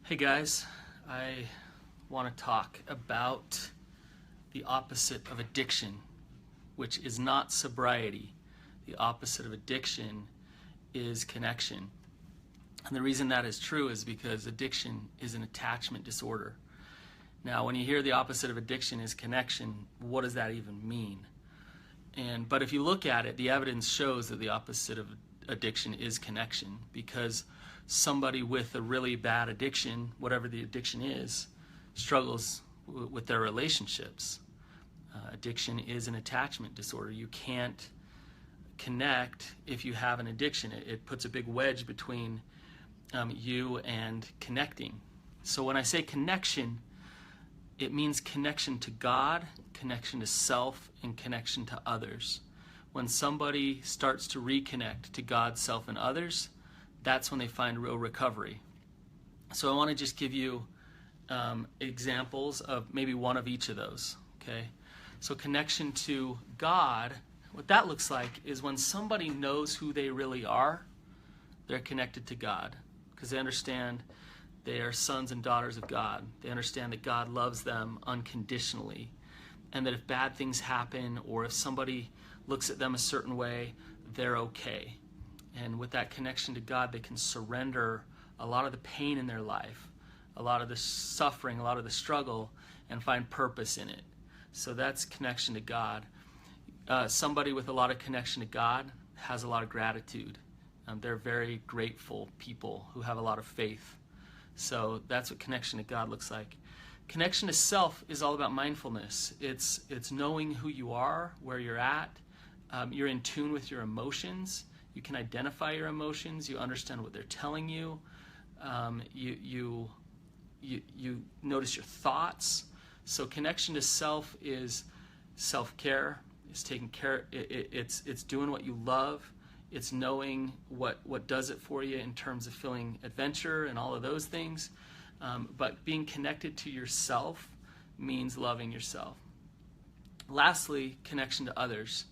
Hey guys, I want to talk about the opposite of addiction, which is not sobriety. The opposite of addiction is connection. And the reason that is true is because addiction is an attachment disorder. Now, when you hear the opposite of addiction is connection, what does that even mean? But if you look at it, the evidence shows that the opposite of addiction is connection, because somebody with a really bad addiction, whatever the addiction is, struggles with their relationships. Addiction is an attachment disorder. You can't connect if you have an addiction. It puts a big wedge between you and connecting. So when I say connection, it means connection to God, connection to self, and connection to others. When somebody starts to reconnect to God, self, and others, that's when they find real recovery. So I want to just give you examples of maybe one of each of those, okay? So connection to God, what that looks like is when somebody knows who they really are, they're connected to God, because they understand they are sons and daughters of God. They understand that God loves them unconditionally, and that if bad things happen or if somebody looks at them a certain way, they're okay. And with that connection to God, they can surrender a lot of the pain in their life, a lot of the suffering, a lot of the struggle, and find purpose in it. So that's connection to God. Somebody with a lot of connection to God has a lot of gratitude. They're very grateful people who have a lot of faith. So that's what connection to God looks like. Connection to self is all about mindfulness. It's knowing who you are, where you're at. You're in tune with your emotions. You can identify your emotions. You understand what they're telling you. You notice your thoughts. So connection to self is self-care. It's taking care. It's doing what you love. It's knowing what does it for you in terms of feeling adventure and all of those things. But being connected to yourself means loving yourself. Lastly, connection to others.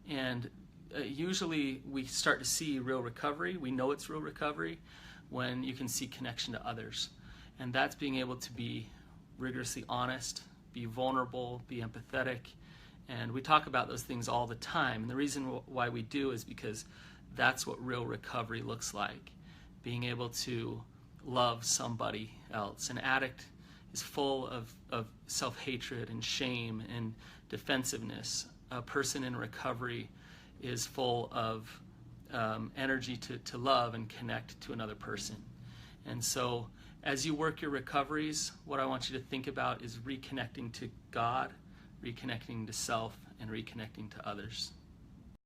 And usually we start to see real recovery. We know it's real recovery when you can see connection to others. And that's being able to be rigorously honest, be vulnerable, be empathetic. And we talk about those things all the time. And the reason why we do is because that's what real recovery looks like. Being able to love somebody else. An addict is full of self-hatred and shame and defensiveness. A person in recovery is full of energy to love and connect to another person. And so as you work your recoveries, what I want you to think about is reconnecting to God, reconnecting to self, and reconnecting to others.